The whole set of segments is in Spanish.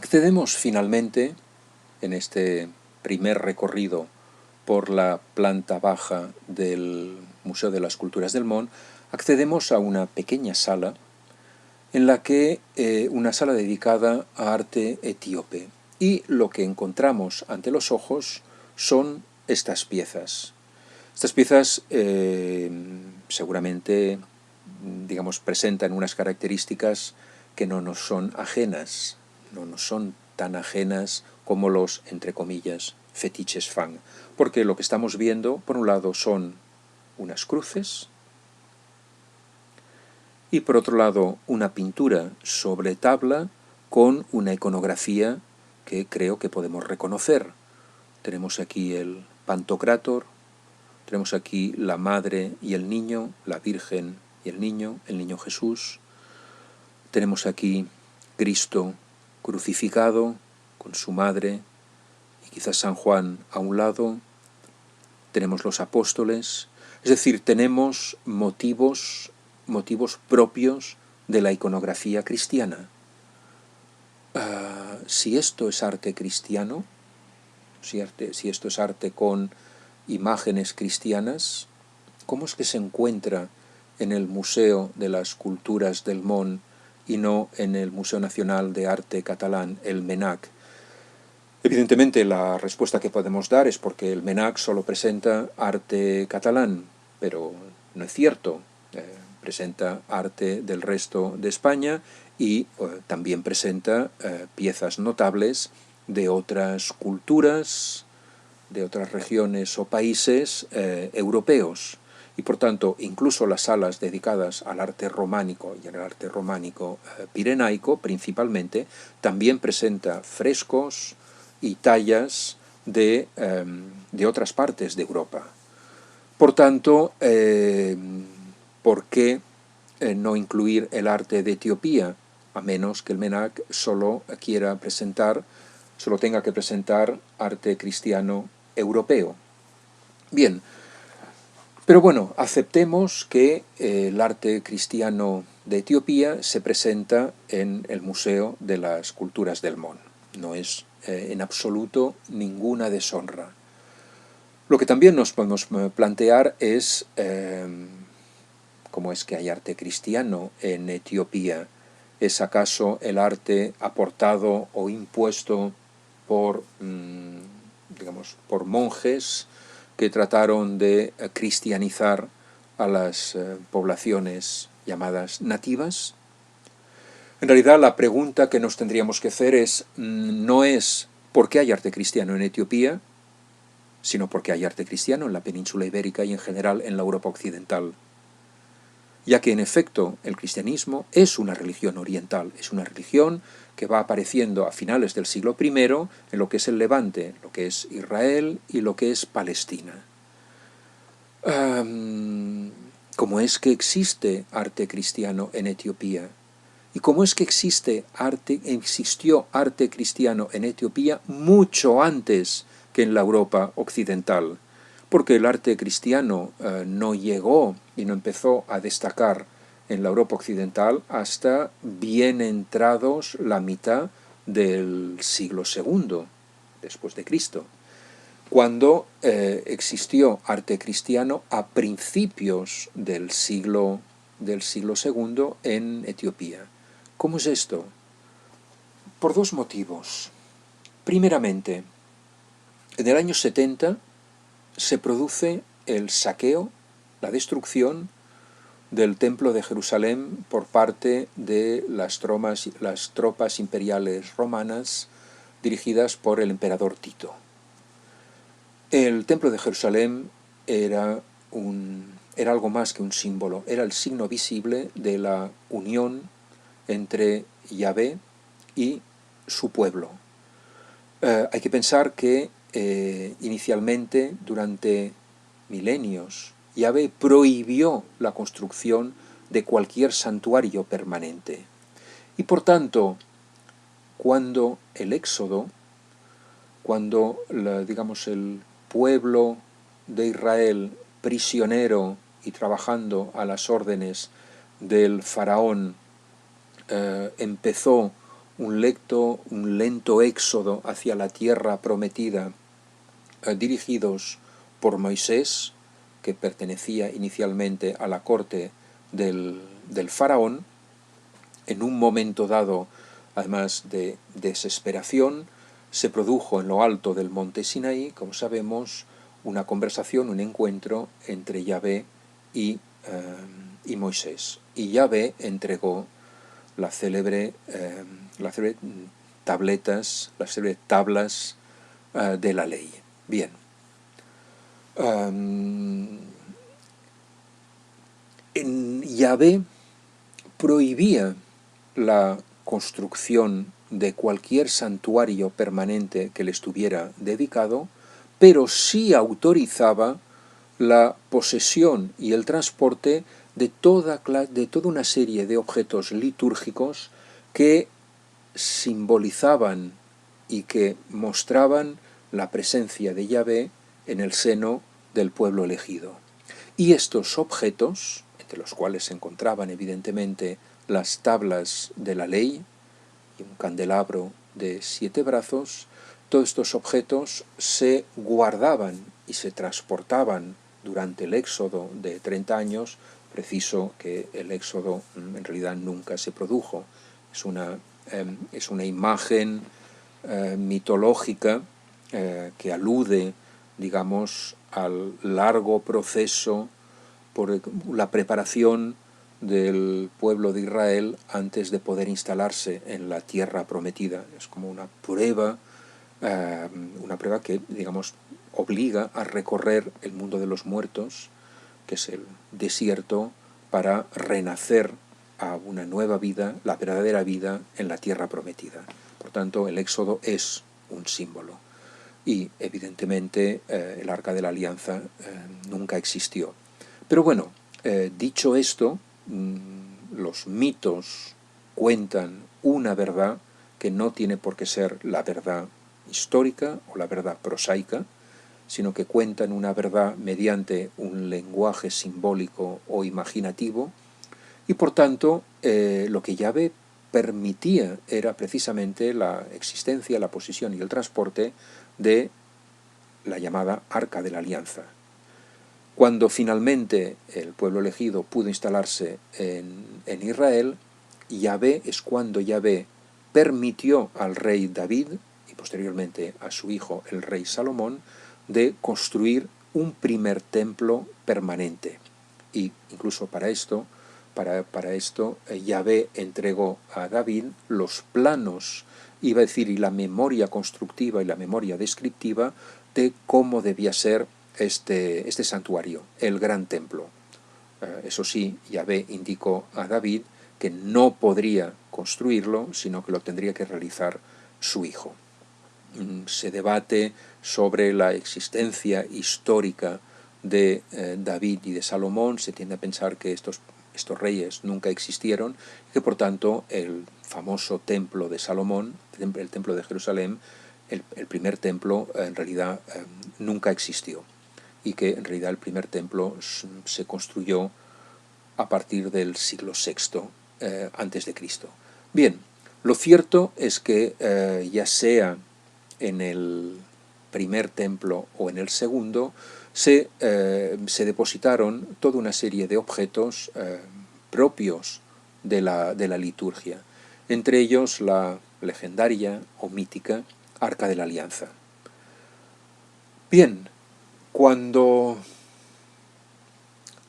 Accedemos finalmente, en este primer recorrido por la planta baja del Museo de las Culturas del Món, accedemos a una pequeña sala en la que una sala dedicada a arte etíope. Y lo que encontramos ante los ojos son estas piezas. Estas piezas seguramente, presentan unas características que no nos son ajenas, no nos son tan ajenas como los, entre comillas, fetiches fan. Porque lo que estamos viendo, por un lado, son unas cruces, y por otro lado una pintura sobre tabla con una iconografía que creo que podemos reconocer. Tenemos aquí el Pantocrátor, tenemos aquí la Madre y el Niño, la Virgen y el Niño Jesús. Tenemos aquí Cristo crucificado con su Madre y quizás San Juan a un lado. Tenemos los apóstoles, es decir, tenemos motivos propios de la iconografía cristiana. Si esto es arte cristiano, si esto es arte con imágenes cristianas, ¿cómo es que se encuentra en el Museo de las Culturas del Món y no en el Museo Nacional de Arte Catalán, el MNAC? Evidentemente la respuesta que podemos dar es porque el MNAC solo presenta arte catalán, pero no es cierto. Presenta arte del resto de España y también presenta piezas notables de otras culturas, de otras regiones o países europeos. Y por tanto, incluso las salas dedicadas al arte románico y al arte románico pirenaico, principalmente, también presenta frescos y tallas de otras partes de Europa. Por tanto, ¿por qué no incluir el arte de Etiopía? A menos que el MNAC solo tenga que presentar arte cristiano europeo. Bien, pero bueno, aceptemos que el arte cristiano de Etiopía se presenta en el Museo de las Culturas del Món. No es en absoluto ninguna deshonra. Lo que también nos podemos plantear es cómo es que hay arte cristiano en Etiopía. ¿Es acaso el arte aportado o impuesto por monjes que trataron de cristianizar a las poblaciones llamadas nativas? En realidad la pregunta que nos tendríamos que hacer no es ¿por qué hay arte cristiano en Etiopía?, sino porque hay arte cristiano en la península ibérica y en general en la Europa occidental. Ya que en efecto el cristianismo es una religión oriental, es una religión que va apareciendo a finales del siglo I en lo que es el Levante, lo que es Israel y lo que es Palestina. ¿Cómo es que existe arte cristiano en Etiopía? ¿Y cómo es que existió arte cristiano en Etiopía mucho antes que en la Europa occidental? Porque el arte cristiano no llegó y no empezó a destacar en la Europa occidental hasta bien entrados la mitad del siglo II después de Cristo, cuando existió arte cristiano a principios del siglo II en Etiopía. ¿Cómo es esto? Por dos motivos. Primeramente, en el año 70 se produce el saqueo, la destrucción del Templo de Jerusalén por parte de las tropas imperiales romanas dirigidas por el emperador Tito. El Templo de Jerusalén era algo más que un símbolo, era el signo visible de la unión entre Yahvé y su pueblo. Hay que pensar que inicialmente, durante milenios, Yahvé prohibió la construcción de cualquier santuario permanente. Y por tanto, cuando el éxodo, cuando el pueblo de Israel, prisionero y trabajando a las órdenes del faraón, empezó un lento éxodo hacia la tierra prometida, dirigidos por Moisés, que pertenecía inicialmente a la corte del faraón. En un momento dado, además de desesperación, se produjo en lo alto del monte Sinaí, como sabemos, una conversación, un encuentro entre Yahvé y Moisés. Y Yahvé entregó las célebres tablas de la ley. Bien. Yahvé prohibía la construcción de cualquier santuario permanente que le estuviera dedicado, pero sí autorizaba la posesión y el transporte de toda una serie de objetos litúrgicos que simbolizaban y que mostraban la presencia de Yahvé en el seno del pueblo elegido. Y estos objetos, entre los cuales se encontraban evidentemente las tablas de la ley y un candelabro de 7 brazos, todos estos objetos se guardaban y se transportaban durante el éxodo de 30 años, preciso que el éxodo en realidad nunca se produjo. Es una imagen mitológica que alude, digamos, al largo proceso por la preparación del pueblo de Israel antes de poder instalarse en la tierra prometida. Es como una prueba que, digamos, obliga a recorrer el mundo de los muertos, que es el desierto, para renacer a una nueva vida, la verdadera vida en la tierra prometida. Por tanto, el Éxodo es un símbolo. Y, evidentemente, el Arca de la Alianza nunca existió. Pero bueno, dicho esto, los mitos cuentan una verdad que no tiene por qué ser la verdad histórica o la verdad prosaica, sino que cuentan una verdad mediante un lenguaje simbólico o imaginativo, y por tanto lo que Yahvé permitía era precisamente la existencia, la posesión y el transporte de la llamada Arca de la Alianza. Cuando finalmente el pueblo elegido pudo instalarse en Israel, es cuando Yahvé permitió al rey David y posteriormente a su hijo el rey Salomón de construir un primer templo permanente. Y incluso para esto Yahvé entregó a David los planos, iba a decir, y la memoria constructiva y la memoria descriptiva de cómo debía ser este santuario, el gran templo. Eso sí, Yahvé indicó a David que no podría construirlo, sino que lo tendría que realizar su hijo. Se debate sobre la existencia histórica de David y de Salomón. Se tiende a pensar que estos reyes nunca existieron y que por tanto el famoso templo de Salomón, el templo de Jerusalén, el primer templo en realidad nunca existió, y que en realidad el primer templo se construyó a partir del siglo VI antes de Cristo. Bien, lo cierto es que ya sea en el primer templo o en el segundo, se depositaron toda una serie de objetos propios de la liturgia, entre ellos la legendaria o mítica Arca de la Alianza. Bien, cuando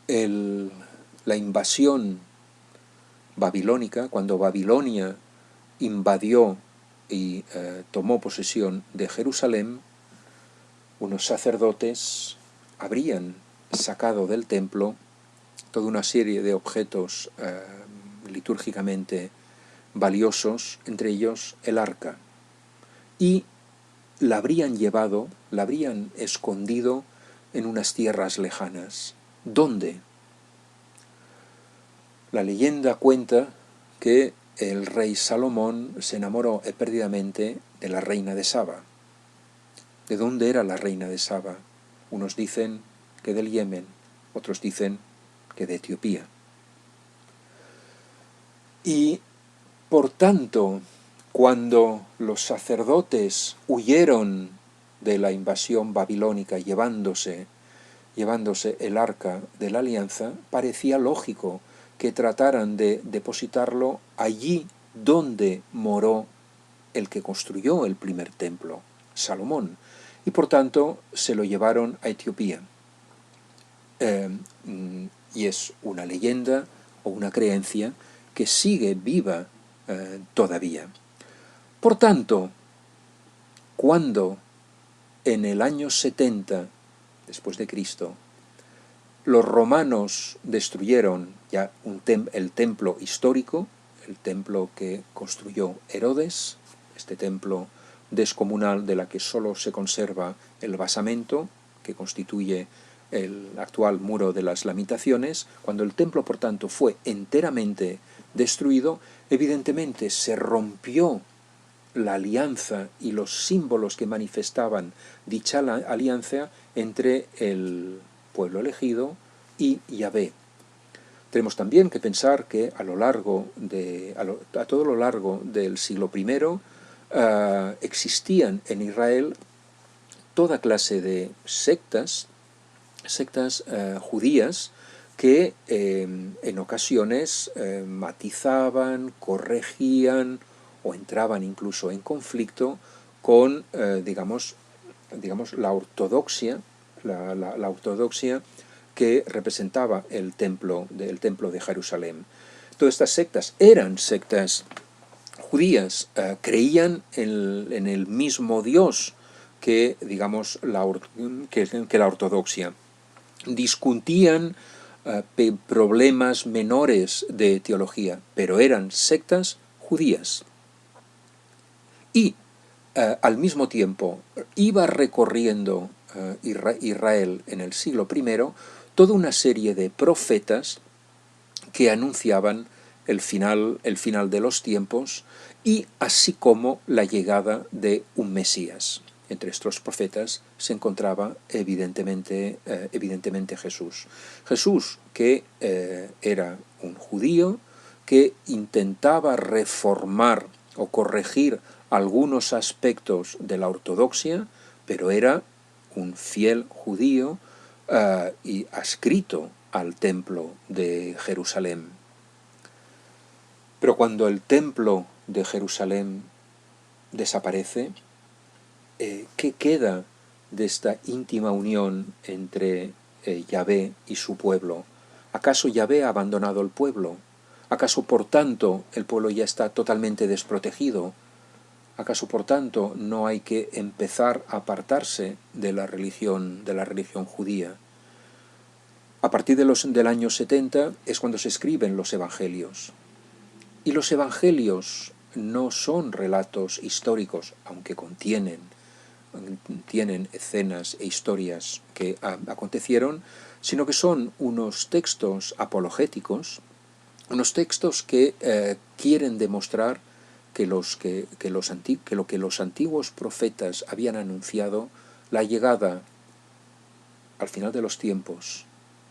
la invasión babilónica, cuando Babilonia invadió y tomó posesión de Jerusalén, unos sacerdotes habrían sacado del templo toda una serie de objetos litúrgicamente valiosos, entre ellos el arca, y la habrían escondido en unas tierras lejanas. ¿Dónde? La leyenda cuenta que el rey Salomón se enamoró eperdidamente de la reina de Saba. ¿De dónde era la reina de Saba? Unos dicen que del Yemen, otros dicen que de Etiopía. Y, por tanto, Cuando los sacerdotes huyeron de la invasión babilónica llevándose el arca de la alianza, parecía lógico que trataran de depositarlo allí donde moró el que construyó el primer templo, Salomón, y por tanto se lo llevaron a Etiopía. Y es una leyenda o una creencia que sigue viva todavía. Por tanto, cuando en el año 70 después de Cristo los romanos destruyeron ya el templo histórico, el templo que construyó Herodes, este templo descomunal de la que solo se conserva el basamento, que constituye el actual muro de las Lamentaciones. Cuando el templo, por tanto, fue enteramente destruido, evidentemente se rompió la alianza y los símbolos que manifestaban dicha alianza entre el pueblo elegido y Yahvé. Tenemos también que pensar que a todo lo largo del siglo I existían en Israel toda clase de sectas judías que en ocasiones matizaban, corregían o entraban incluso en conflicto con, digamos, la ortodoxia, la ortodoxia que representaba el templo de Jerusalén. Todas estas sectas eran sectas judías, creían en el mismo Dios que, digamos, que la ortodoxia. Discutían problemas menores de teología, pero eran sectas judías. Y al mismo tiempo iba recorriendo Israel en el siglo I toda una serie de profetas que anunciaban el final de los tiempos y así como la llegada de un Mesías. Entre estos profetas se encontraba evidentemente Jesús. Jesús, que era un judío, que intentaba reformar o corregir algunos aspectos de la ortodoxia, pero era un fiel judío y adscrito al templo de Jerusalén. Pero cuando el templo de Jerusalén desaparece, ¿qué queda de esta íntima unión entre Yahvé y su pueblo? ¿Acaso Yahvé ha abandonado el pueblo? ¿Acaso, por tanto, el pueblo ya está totalmente desprotegido? ¿Acaso, por tanto, no hay que empezar a apartarse de la religión judía? A partir del año 70 es cuando se escriben los evangelios. Y los evangelios no son relatos históricos, aunque contienen escenas e historias que acontecieron, sino que son unos textos apologéticos, unos textos que quieren demostrar que lo que los antiguos profetas habían anunciado, la llegada al final de los tiempos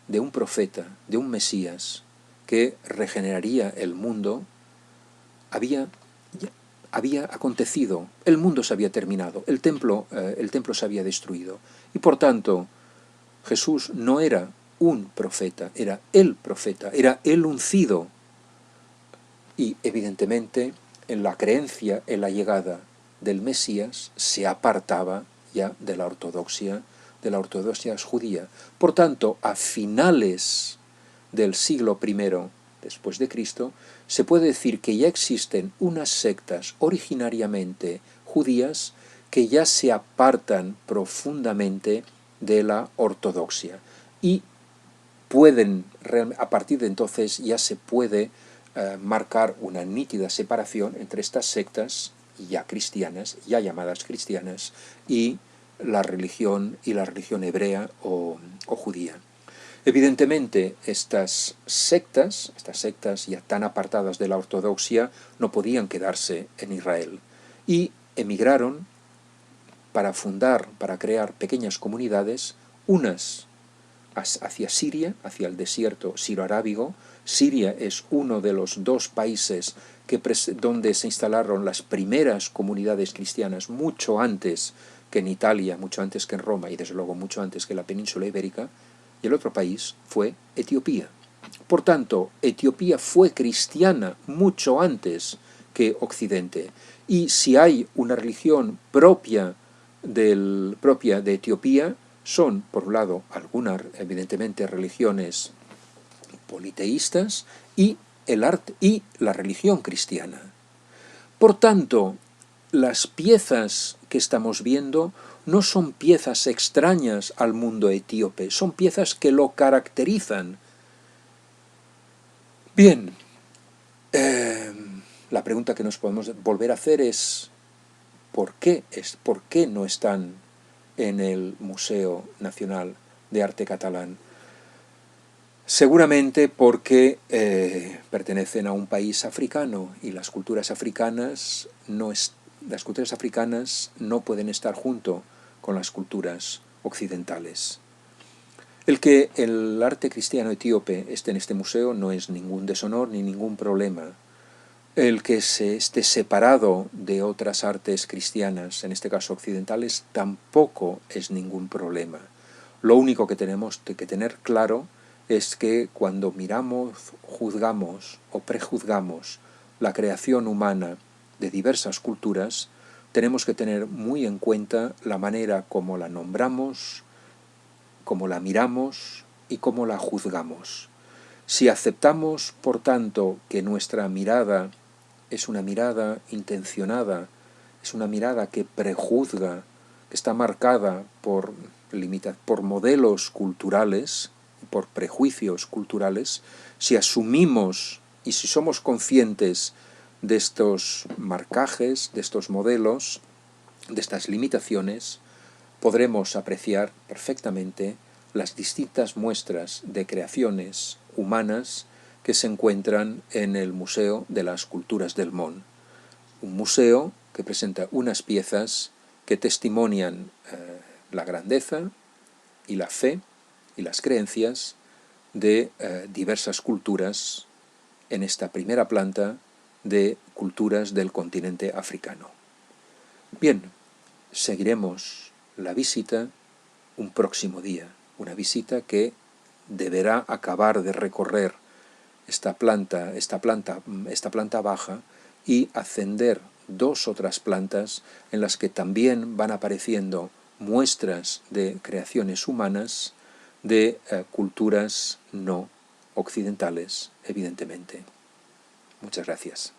de un profeta, de un Mesías, que regeneraría el mundo, había acontecido. El mundo se había terminado, el templo se había destruido. Y por tanto, Jesús no era un profeta, era el profeta, era el ungido. Y evidentemente, en la creencia en la llegada del Mesías, se apartaba ya de la ortodoxia judía. Por tanto, a finales del siglo I después de Cristo, se puede decir que ya existen unas sectas originariamente judías que ya se apartan profundamente de la ortodoxia y a partir de entonces ya se puede marcar una nítida separación entre estas sectas ya cristianas, ya llamadas cristianas, y la religión hebrea o judía. Evidentemente, estas sectas ya tan apartadas de la ortodoxia, no podían quedarse en Israel y emigraron para crear pequeñas comunidades, unas hacia Siria, hacia el desierto siro-arábigo. Siria es uno de los dos países donde se instalaron las primeras comunidades cristianas mucho antes que en Italia, mucho antes que en Roma y desde luego mucho antes que en la península ibérica, y el otro país fue Etiopía. Por tanto, Etiopía fue cristiana mucho antes que Occidente, y si hay una religión propia de Etiopía, son, por un lado, algunas, evidentemente, religiones politeístas y el arte y la religión cristiana. Por tanto, las piezas que estamos viendo no son piezas extrañas al mundo etíope, son piezas que lo caracterizan. Bien, la pregunta que nos podemos volver a hacer es ¿por qué no están en el Museo Nacional de Arte Catalán? Seguramente porque pertenecen a un país africano y las culturas africanas no pueden estar junto con las culturas occidentales. El que el arte cristiano etíope esté en este museo no es ningún deshonor ni ningún problema. El que se esté separado de otras artes cristianas, en este caso occidentales, tampoco es ningún problema. Lo único que tenemos que tener claro es que cuando miramos, juzgamos o prejuzgamos la creación humana de diversas culturas, tenemos que tener muy en cuenta la manera como la nombramos, cómo la miramos y cómo la juzgamos. Si aceptamos, por tanto, que nuestra mirada es una mirada intencionada, es una mirada que prejuzga, que está marcada por modelos culturales, por prejuicios culturales, si asumimos y si somos conscientes de estos marcajes, de estos modelos, de estas limitaciones, podremos apreciar perfectamente las distintas muestras de creaciones humanas que se encuentran en el Museo de las Culturas del Món. Un museo que presenta unas piezas que testimonian la grandeza y la fe y las creencias de diversas culturas en esta primera planta de culturas del continente africano. Bien, seguiremos la visita un próximo día, una visita que deberá acabar de recorrer esta planta baja y ascender dos otras plantas en las que también van apareciendo muestras de creaciones humanas de culturas no occidentales, evidentemente. Muchas gracias.